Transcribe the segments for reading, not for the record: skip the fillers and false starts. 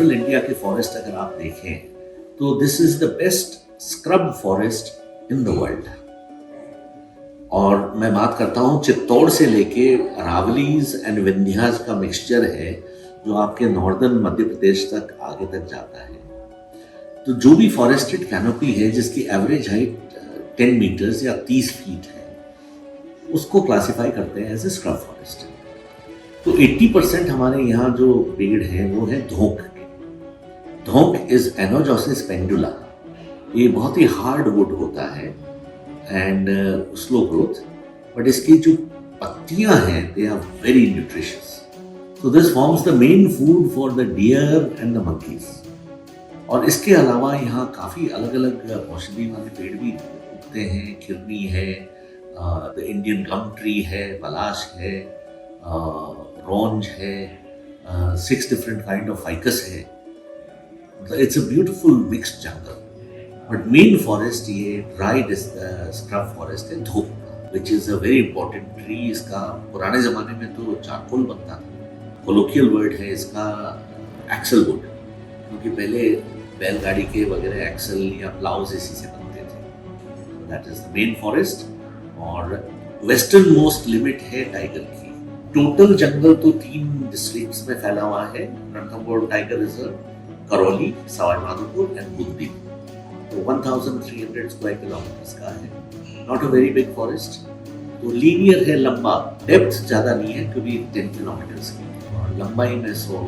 Central India के forest अगर आप देखें तो this is the best scrub forest in the world. और मैं बात करता हूँ चित्तौड़ से लेके अरावलीज एंड विंध्यास का मिक्सचर है जो आपके नॉर्दर्न मध्य प्रदेश तक आगे तक जाता है। तो जो भी फॉरेस्टेड कैनोपी है जिसकी एवरेज हाइट 10 मीटर्स या 30 फीट है उसको क्लासिफाई करते हैं एज ए स्क्रब फॉरेस्ट। तो 80% हमारे यहाँ जो पेड़ हैं वो है धोंक के। धोंक इज एनोजोसिस पेंडुला। ये बहुत ही हार्ड वुड होता है एंड स्लो ग्रोथ, बट इसकी जो पत्तियां हैं they are very nutritious. So this forms the main food for the deer and the monkeys. और इसके अलावा यहाँ काफ़ी अलग अलग औषधि वाले पेड़ भी उगते हैं। खिरनी है, द इंडियन गम ट्री है, पलाश है, रोंज है, 6 डिफरेंट काइंड ऑफ फाइकस है। It's a beautiful mixed jungle. But main forest ये ड्राइड स्क्रब फॉरेस्ट है धूप, which is a very important tree. इसका पुराने ज़माने में तो चारकोल बनता था। कोलोकियल वर्ड है इसका एक्सल वुड, क्योंकि पहले बैलगाड़ी के वगैरह एक्सल या प्लाउज इसी से बनते थे। That is the main forest. और वेस्टर्न मोस्ट लिमिट है टाइगर की। टोटल जंगल तो 3 डिस्ट्रिक्ट्स में फैला हुआ है, Ranthambore tiger reserve, Karauli, Sawai Madhopur and Bundi. तो 1300 स्क्वायर किलोमीटर्स का है। Not a very big forest. तो लीनियर है, लंबा, डेप्थ ज़्यादा नहीं है क्योंकि 10 किलोमीटर्स की, और लंबाई में 100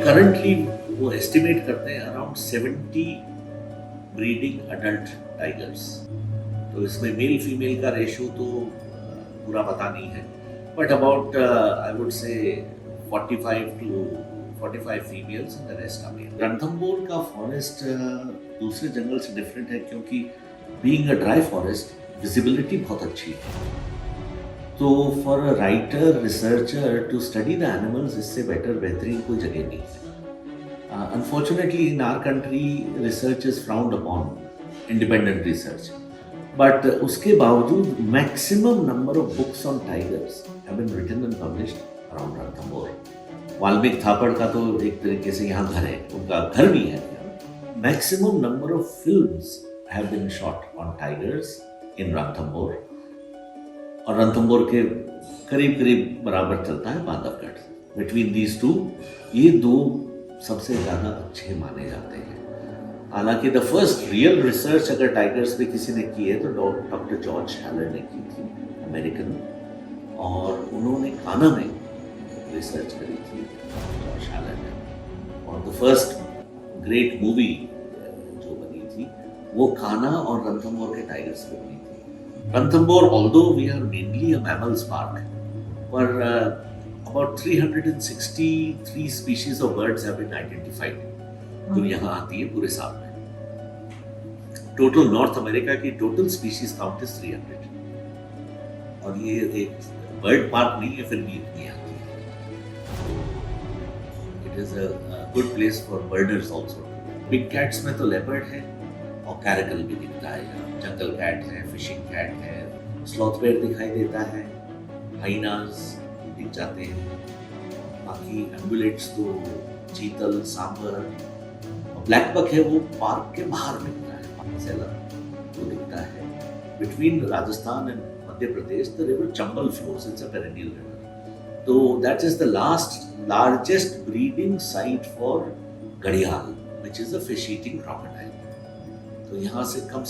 करंटली वो एस्टिमेट करते हैं अराउंड 70 ब्रीडिंग अडल्ट टाइगर्स। तो इसमें मेल फीमेल का रेशियो तो पूरा पता नहीं है, but about I would say 45 to 45 females and the rest are male. Ranthambore का फॉरेस्ट दूसरे जंगल से डिफरेंट है क्योंकि being a dry forest visibility बहुत अच्छी है। तो for a writer researcher to study the animals इससे बेहतरीन कोई जगह नहीं है। Unfortunately in our country research is frowned upon, independent research, but उसके बावजूद maximum number of books on tigers have been written and published around Ranthambore. Valmik थापड़ का तो एक तरीके से यहाँ घर है, उनका घर भी है। Maximum number of films have been shot on tigers in Ranthambore. और रणथंभौर के करीब करीब बराबर चलता है बांधवगढ़। बिटवीन दीज टू ये दो सबसे ज़्यादा अच्छे माने जाते हैं। हालांकि द फर्स्ट रियल रिसर्च अगर टाइगर्स पे किसी ने की है तो डॉक्टर जॉर्ज हैलर ने की थी, अमेरिकन, और उन्होंने कान्हा में रिसर्च करी थी जॉर्ज हैलर ने। और द फर्स्ट ग्रेट मूवी जो बनी थी वो कान्हा और रणथंभौर के टाइगर्स पे बनी थी। Ranthambore, although we are mainly a mammals park, पर about 363 species of birds have been identified जो यहाँ आती है पूरे साल में। टोटल नॉर्थ अमेरिका की टोटल स्पीशीज काउंट इज 300, और ये एक बर्ड पार्क नहीं है, फिर भी इतनी आती है। It is a good place for बर्डर्स also. Big cats में तो लेपर्ड है और कैरकल भी दिखता है यहाँ, जंगल कैट है, फिशिंग कैट है, स्लॉथ बेयर दिखाई देता है, हाइनास दिख जाते हैं। बाकी एम्बुलेट्स तो चीतल, सांबर, और ब्लैक बक है वो पार्क के बाहर मिलता है, सेलर वो दिखता है। Between Rajasthan and Madhya Pradesh the river Chambal flows, it's a perennial river, तो that is the largest breeding site for घड़ियाल which is a fish eating crocodile. तो यहाँ से come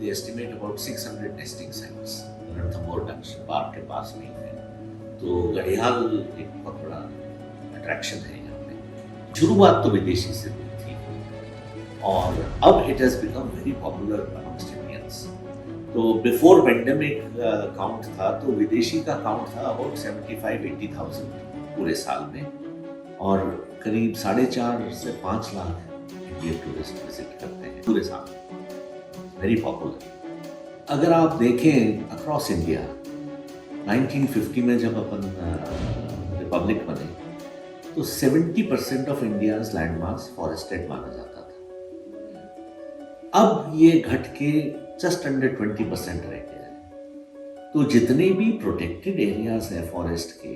they estimate about 600 nesting sites Ranthambore park के पास में है। तो घड़ियाल एक बहुत बड़ा अट्रैक्शन है यहाँ पे। शुरुआत तो विदेशी से हुई थी और अब it has become very popular amongst Indians. तो बिफोर पेंडेमिक काउंट था तो विदेशी का काउंट था अबाउट 75-80,000 पूरे साल में, और करीब 4.5 से 5 लाख इंडियन टूरिस्ट विजिट करते हैं पूरे साल। Very popular. अगर आप देखें अक्रॉस इंडिया, 1950 में जब अपन रिपब्लिक बने तो 70% of India's land mass forested माना जाता था। अब ये घट के जस्ट अंडर 20% रह गया है। तो जितने भी प्रोटेक्टेड एरियाज हैं फॉरेस्ट के,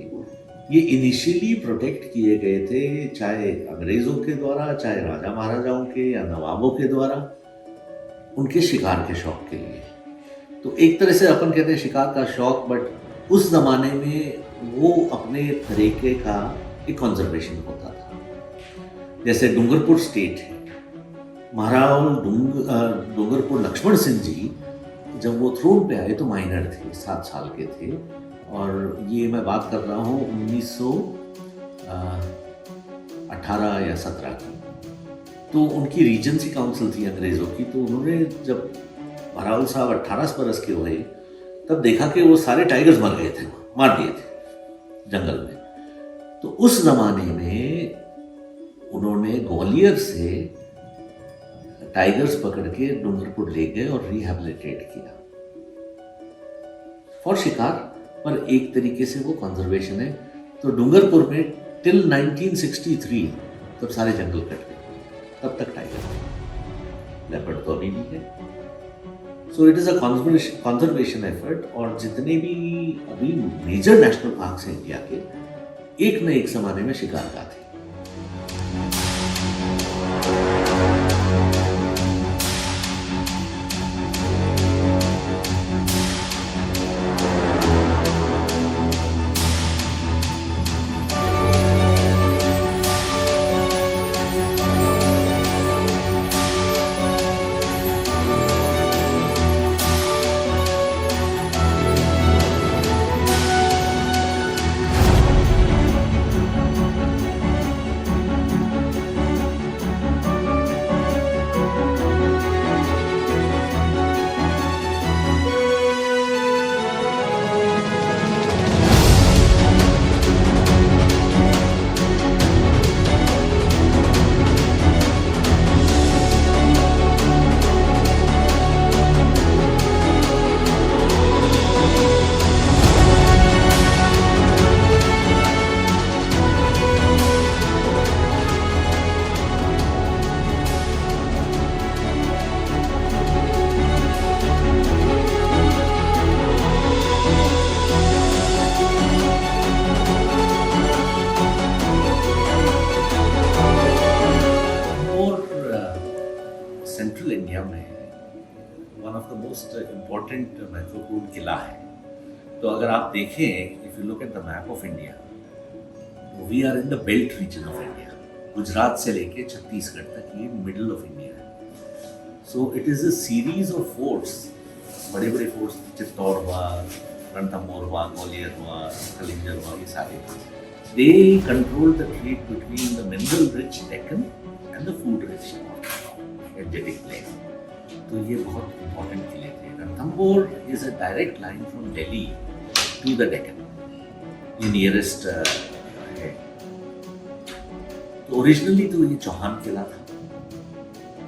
ये इनिशियली प्रोटेक्ट किए गए थे, चाहे अंग्रेजों के द्वारा, चाहे राजा महाराजाओं के या नवाबों के द्वारा, उनके शिकार के शौक के लिए। तो एक तरह से अपन कहते हैं शिकार का शौक, बट उस जमाने में वो अपने तरीके का एक कंजर्वेशन होता था। जैसे डूंगरपुर स्टेट है, महाराज डूंगरपुर लक्ष्मण सिंह जी जब वो थ्रोन पे आए तो माइनर थे, 7 साल के थे, और ये मैं बात कर रहा हूँ 1918 या 17 की। तो उनकी रीजेंसी काउंसिल थी अंग्रेजों की, तो उन्होंने जब महाराज साहब 18 बरस के हुए तब देखा कि वो सारे टाइगर्स मर गए थे, मार दिए थे जंगल में। तो उस जमाने में उन्होंने ग्वालियर से टाइगर्स पकड़ के डूंगरपुर ले गए और रिहैबिलिटेट किया फॉर शिकार, पर एक तरीके से वो कंजर्वेशन है। तो डूंगरपुर में टिल 1963 तब सारे जंगल कट गए, तब तक टाइगर थे, लेपर्ड तो अभी भी है। So it is a conservation effort, और जितने भी अभी मेजर नेशनल पार्क्स हैं इंडिया के, एक न एक जमाने में शिकार का थे। One of the most important महत्वपूर्ण किला है तो अगर आप देखें, if you look at the map of India, we are in the belt region of India. Gujarat से लेके छत्तीसगढ़ तक ये मिडल ऑफ इंडिया है। So it is a series of forts, बड़े बड़े फोर्ट्स, चित्तौड़ हुआ, रणथंभौर हुआ, ग्वालियर हुआ, कलिंजर हुआ, ये सारे they control the trade between the mineral rich Deccan and the food rich एडजेटिक प्लेन। तो ये बहुत इंपॉर्टेंट किले थे। Ranthambore is a direct line from Delhi to the Deccan, ये नियरेस्ट है। तो ओरिजिनली तो ये चौहान किला था,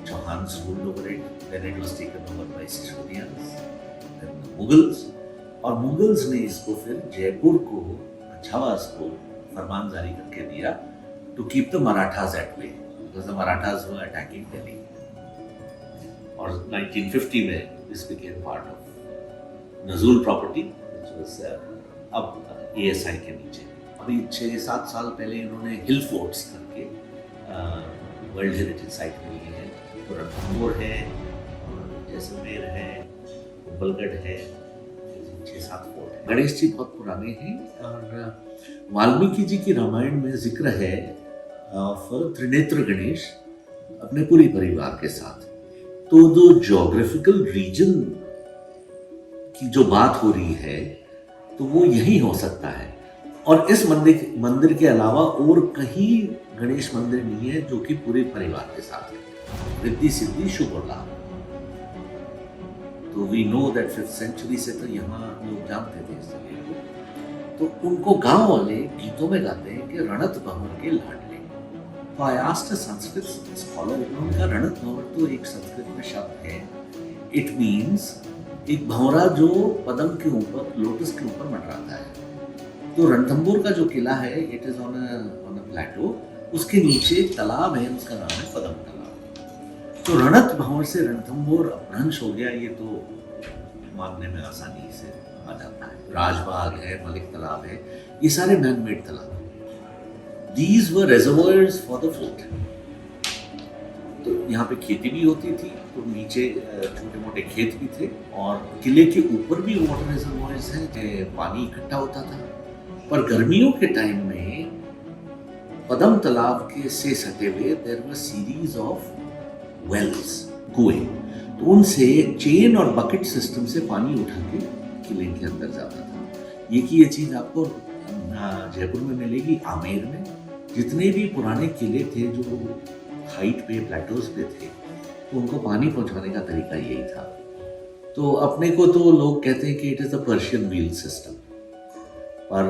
Chauhan ruled over it, then it was taken over by Sisodiyans, then the Mughals, और मुगल्स ने इसको फिर जयपुर को, छावास को फरमान जारी करके दिया to keep the Marathas at bay, because the Marathas were attacking Delhi. और 1950 में दिस बिकेम पार्ट ऑफ नजूल प्रॉपर्टी, व्हिच वाज अब ASI के नीचे। अभी 6-7 साल पहले इन्होंने हिल फोर्ट्स करके वर्ल्ड हेरिटेज साइट में लिए हैं। तो रणथंभौर है, जैसलमेर है, कुंभलगढ़ है, 6-7 फोर्ट है। गणेश जी बहुत पुराने हैं, और वाल्मीकि जी की रामायण में जिक्र है ऑफ त्रिनेत्र गणेश अपने पूरी परिवार के साथ। तो जो ज्योग्राफिकल रीजन की जो बात हो रही है, तो वो यही हो सकता है। और इस मंदिर के अलावा और कहीं गणेश मंदिर नहीं है जो कि पूरे परिवार के साथ है, रिद्धि सिद्धि शुभ और लाभ। तो we know that 5th century से तो यहाँ लोग जानते थे इस जगह को। तो उनको गांव वाले गीतों में गाते हैं कि रणत भंवर के लाडले। तो I asked a Sanskrit scholar, उन्होंने कहा रणत भंवर तो एक संस्कृत में शब्द है, इट मीन्स एक भंवरा जो पदम के ऊपर, लोटस के ऊपर मंडराता है। तो रणथंभौर का जो किला है, इट इज ऑन अ प्लेटो, उसके नीचे एक तालाब है, उसका नाम है पदम तालाब। तो रणत भंवर से रणथंभौर अपभ्रंश हो गया, ये तो मानने में आसानी से आ जाता है। राजबाग है, मलिक तालाब है, ये सारे मैन मेड तालाब। These were reservoirs for the fruit. तो यहाँ पे खेती भी होती थी, तो नीचे छोटे मोटे खेत भी थे, और किले के ऊपर भी वाटर रिजर्वॉयर्स हैं, पानी इकट्ठा होता था। पर गर्मियों के टाइम में पदम तालाब के से सटे हुए there were series of wells, कुएं, तो उनसे चेन और बकेट सिस्टम से पानी उठा के किले के अंदर जाता था। ये चीज आपको जयपुर में मिलेगी, आमेर में। जितने भी पुराने किले थे जो हाइट पे, प्लेटोज पे थे, तो उनको पानी पहुंचाने का तरीका यही था। तो अपने को तो लोग कहते हैं कि it is the Persian wheel system, पर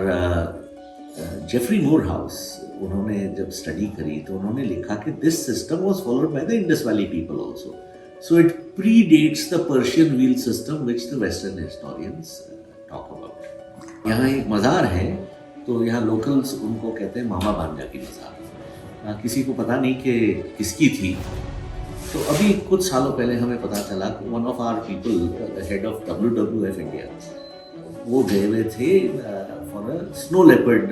जेफरी मोरहाउस, उन्होंने जब स्टडी करी तो उन्होंने लिखा कि this system was followed by the Indus valley people also, so it predates the Persian wheel system which the western historians talk about. यहाँ एक मज़ार है, तो यहाँ लोकल्स उनको कहते हैं मामा भांजा की मज़ार। किसी को पता नहीं कि किसकी थी। तो अभी कुछ सालों पहले हमें पता चला कि one of our people, the head of WWF India, वो गए हुए थे for a snow leopard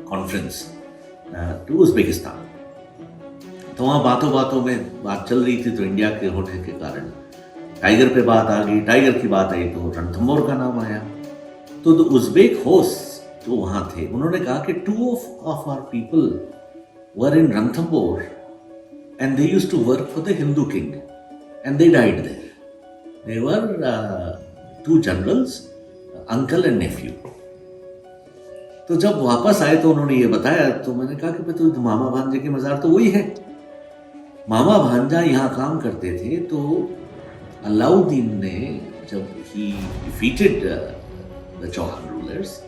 conference to Uzbekistan. तो वहाँ बातों बातों में बात चल रही थी, तो इंडिया के होने के कारण टाइगर पे बात आ गई। टाइगर की बात आई तो रणथंभौर का नाम आया। तो द उज़्बेक होस्ट जो वहाँ थे, उन्होंने कहा कि 2 of our people were in Ranthambore and they used to work for the Hindu king and they died there. They were 2 generals, uncle and nephew. तो जब वापस आए तो उन्होंने ये बताया, तो मैंने कहा कि तो मामा भांजे की मज़ार तो वही है। मामा भांजा यहाँ काम करते थे। तो अलाउद्दीन ने जब ही डिफीटेड द चौहान रूलर्स,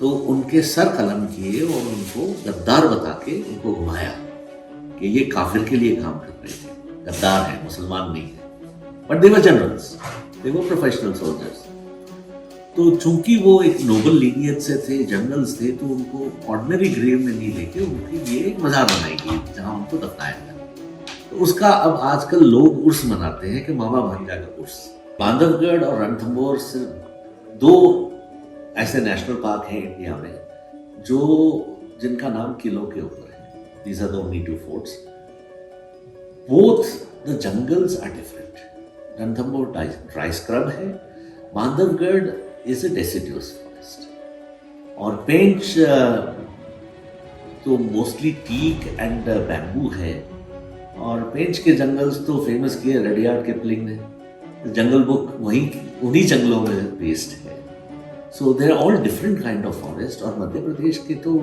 तो उनके सर कलम किए और उनको गद्दार बता के उनको घुमाया कि ये काफिर के लिए काम कर रहे थे, गद्दार है, मुसलमान नहीं है। But they were generals, they were professional soldiers. तो चूंकि वो एक नोबल लीनियज से थे, जनरल्स थे, तो उनको ऑर्डिनरी ग्रेव में नहीं लेके उनके लिए एक मज़ार बनाई गई जहाँ उनको दफनाया गया। तो उसका अब आजकल लोग उर्स मनाते हैं कि मामा भांजा का उर्स। बांधवगढ़ और रणथंभौर सिर्फ 2 ऐसे नेशनल पार्क हैं इंडिया में जिनका नाम किलों के ऊपर है। These are the only 2 forts. Both the jungles are different. Ranthambore dry scrub है, Bandhavgarh is a deciduous forest. और पेंच तो मोस्टली टीक एंड बैम्बू है। और पेंच के जंगल्स तो फेमस किए रडियार्ड किपलिंग ने। जंगल बुक वहीं उन्हीं जंगलों में बेस्ड है। So there are all different kind of forest. और मध्य प्रदेश की तो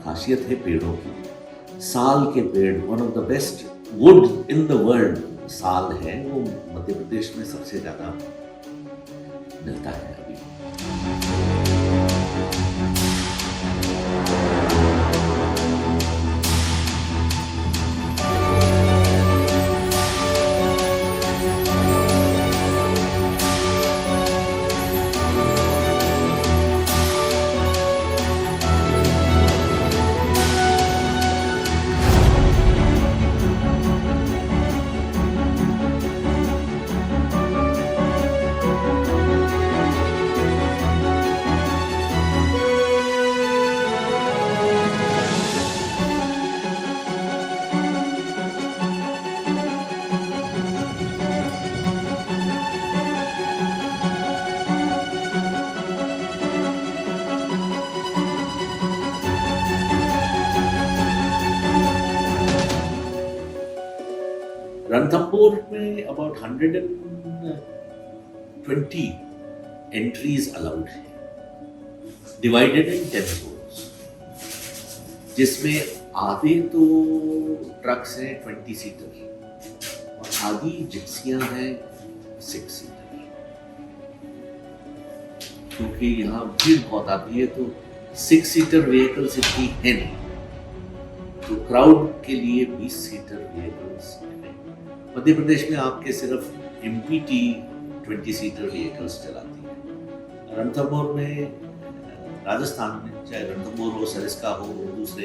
खासियत है पेड़ों की। साल के पेड़, one of the best would in the world साल है, वो मध्य प्रदेश में सबसे ज़्यादा मिलता है अभी। रणथंभौर में अबाउट 120 एंट्रीज अलाउड है, डिवाइडेड इन 10 zones, जिसमें आधे तो ट्रक्स हैं 20 सीटर और आधी जिप्सियां हैं 6 सीटर। क्योंकि यहाँ भीड़ बहुत आती है तो 6 सीटर व्हीकल्स इतनी है नहीं, तो क्राउड के लिए 20 सीटर व्हीकल्स। मध्य प्रदेश में आपके सिर्फ MPT 20 सीटर व्हीकल्स चलाती है। रणथंभौर में, राजस्थान में, चाहे रणथंभौर हो, सरिस्का हो, दूसरे,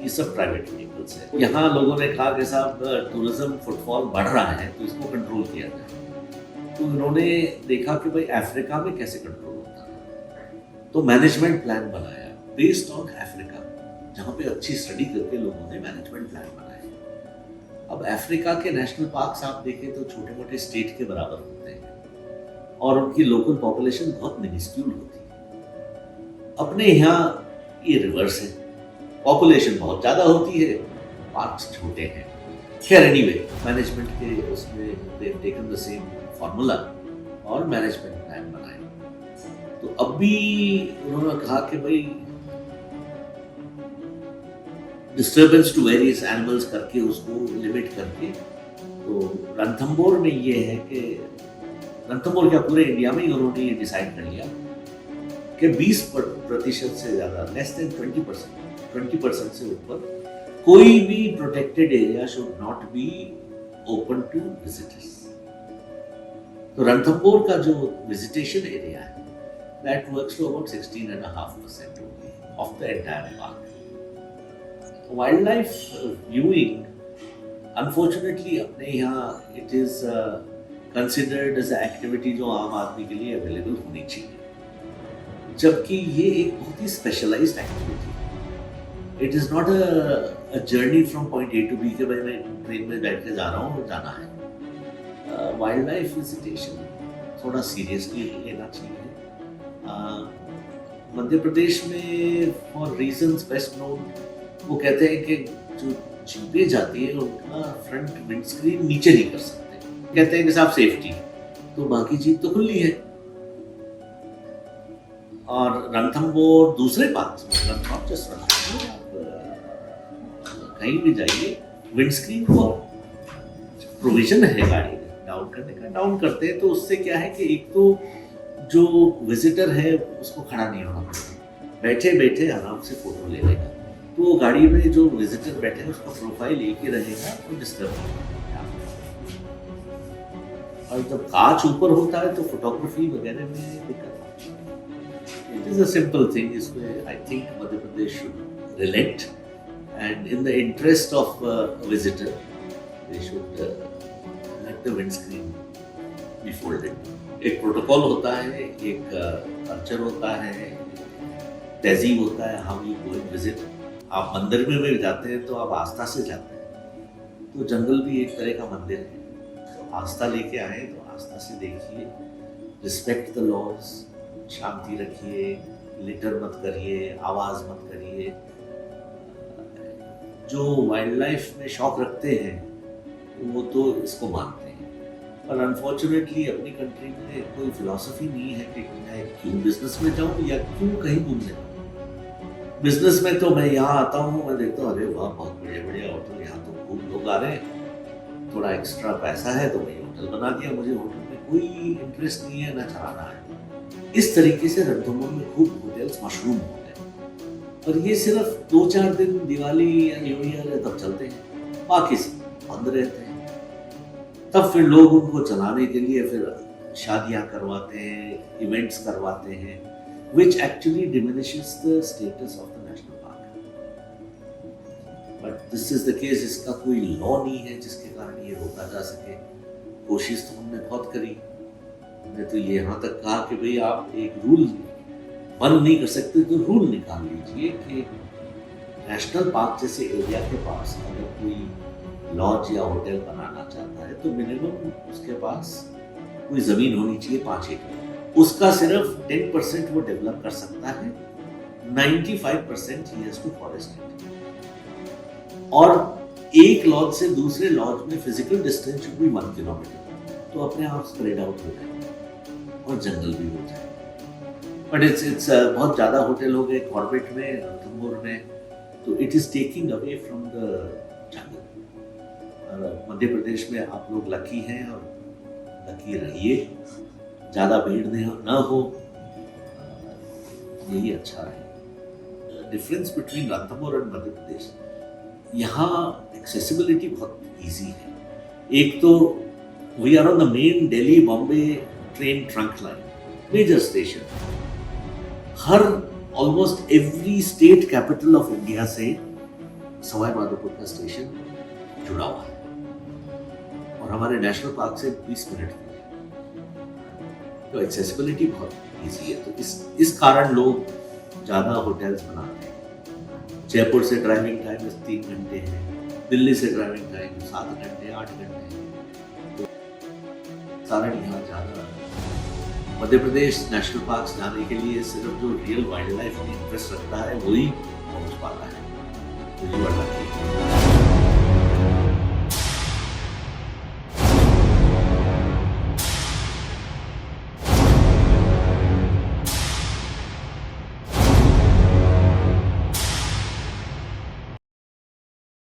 ये सब प्राइवेट व्हीकल्स है। यहाँ लोगों ने कहा कि साहब टूरिज्म फुटफॉल बढ़ रहा है तो इसको कंट्रोल किया जाए। तो उन्होंने देखा कि भाई अफ्रीका में कैसे कंट्रोल होता है, तो मैनेजमेंट प्लान बनाया बेस्ड ऑन अफ्रीका, जहाँ पे अच्छी स्टडी करके लोगों ने मैनेजमेंट प्लान बनाया। अब अफ्रीका के नेशनल पार्क्स आप देखें तो छोटे मोटे स्टेट के बराबर होते हैं और उनकी लोकल पॉपुलेशन बहुत मिनिस्क्यूल होती है। अपने यहाँ ये रिवर्स है, पॉपुलेशन बहुत ज़्यादा होती है, पार्क्स छोटे हैं। खैर एनीवे, मैनेजमेंट के उसमें they have taken the same formula और मैनेजमेंट प्लान बनाए। तो अब भी उन्होंने कहा कि भाई डिस्टर्बेंस टू वेरियस एनिमल्स करके उसको लिमिट करके। तो रणथंभौर में ये है कि रणथंभौर क्या पूरे इंडिया में ही उन्होंने ये डिसाइड कर लिया कि 20% से ज़्यादा, लेस देन 20% से ऊपर कोई भी protected area should not be open to visitors. तो रणथंभौर का जो विजिटेशन एरिया है that works to about 16.5% of the entire park. Wildlife viewing unfortunately अपने यहाँ it is considered as activity जो आम आदमी के लिए अवेलेबल होनी चाहिए, जबकि ये एक बहुत ही स्पेशलाइज्ड एक्टिविटी है। It is not a journey from point A to B के भाई मैं ट्रेन में बैठ के जा रहा हूँ और जाना है। वाइल्ड लाइफ विजिटेशन थोड़ा सीरियसली लेना चाहिए। मध्य प्रदेश में फॉर रीजंस बेस्ट नोन, वो कहते हैं कि जो जीपें जाती है उनका फ्रंट विंडस्क्रीन नीचे नहीं कर सकते, कहते हैं कि साहब सेफ्टी, तो बाकी जीप तो खुली है। और रणथंभौर दूसरे पार्क्स में, नॉट जस्ट रणथंभौर, कहीं भी जाइए विंडस्क्रीन को प्रोविजन है गाड़ी में डाउन करने का, डाउन करते हैं तो उससे क्या है कि एक तो जो विजिटर है उसको खड़ा नहीं होना पड़ेगा, बैठे बैठे आराम से फोटो ले लेगा। तो गाड़ी में जो विजिटर बैठे हैं उसका प्रोफाइल एक ही रहेगा तो डिस्टर्ब नहीं होगा। और जब कांच ऊपर होता है तो फोटोग्राफी वगैरह में दिक्कत होती है। It is a simple thing, इसमें I think Madhya Pradesh should relate and in the interest of visitor they should let the windscreen be folded. एक प्रोटोकॉल होता है, एक कल्चर होता है, तहजीब होता है, how you go and visit. आप मंदिर में भी जाते हैं तो आप आस्था से जाते हैं, तो जंगल भी एक तरह का मंदिर है। तो आस्था लेके आए तो आस्था से देखिए, रिस्पेक्ट द लॉज, शांति रखिए, लिटर मत करिए, आवाज मत करिए। जो वाइल्ड लाइफ में शौक रखते हैं वो तो इसको मानते हैं, पर अनफॉर्चुनेटली अपनी कंट्री में कोई फिलॉसफी नहीं है कि मैं क्यों बिजनेस में जाऊं या क्यों कहीं घूमने जाऊं। बिजनेस में तो मैं यहाँ आता हूँ, मैं देखता हूँ अरे वाह बहुत बढ़िया बढ़िया होटल, यहाँ तो खूब लोग आ रहे हैं, थोड़ा एक्स्ट्रा पैसा है तो वही होटल बना दिया। मुझे होटल में कोई इंटरेस्ट नहीं है, ना चलाना है। इस तरीके से रणथंभौर में खूब होटल्स मशरूम होते हैं, और ये सिर्फ 2-4 दिन दिवाली या न्यू ईयर है तब चलते हैं, बाकी सब बंद रहते हैं। तब फिर लोग उनको चलाने के लिए फिर शादियां करवाते हैं, इवेंट्स करवाते हैं, which actually diminishes the status of the national park. But this is the case, इसका कोई लॉ नहीं है जिसके कारण ये रोका जा सके। कोशिश तो हमने बहुत करी, हमने तो ये यहाँ तक कहा कि भाई आप एक रूल बंद नहीं कर सकते तो रूल निकाल लीजिए कि नेशनल पार्क जैसे एरिया के पास अगर कोई लॉज या होटल बनाना चाहता है तो मिनिमम उसके पास कोई जमीन होनी चाहिए 5 एकड़। उसका सिर्फ 10% वो डेवलप कर सकता है, 95% ही हैज टू फॉरेस्ट इट। और एक लॉज से दूसरे लॉज में physical distance should be 1 kilometre, तो अपने आप स्प्रेड आउट हो जाए और जंगल भी हो जाए। बट इट्स बहुत ज्यादा होटल हो गए कॉर्बेट में, रणथंभौर में, तो it is taking away from the jungle. Madhya Pradesh में आप लोग लकी हैं और लकी रहिए, ज़्यादा भीड़ ना हो, यही अच्छा है। डिफरेंस बिटवीन रणथंभौर और मध्य प्रदेश, यहाँ एक्सेसिबिलिटी बहुत इजी है। एक तो we are on the main Delhi Bombay train trunk line, major station. हर almost every state capital of India से सवाई माधोपुर का स्टेशन जुड़ा हुआ है, और हमारे नेशनल पार्क से 20 मिनट में, तो एक्सेसिबिलिटी बहुत इजी है। तो इस कारण लोग ज़्यादा होटल्स बनाते हैं। जयपुर से ड्राइविंग टाइम 3 घंटे है, दिल्ली से ड्राइविंग टाइम 7 घंटे 8 घंटे है, तो कारण यहाँ ज़्यादा। मध्य प्रदेश नेशनल पार्क जाने के लिए सिर्फ जो रियल वाइल्ड लाइफ में इंटरेस्ट रखता है वही पहुँच पाता है। तो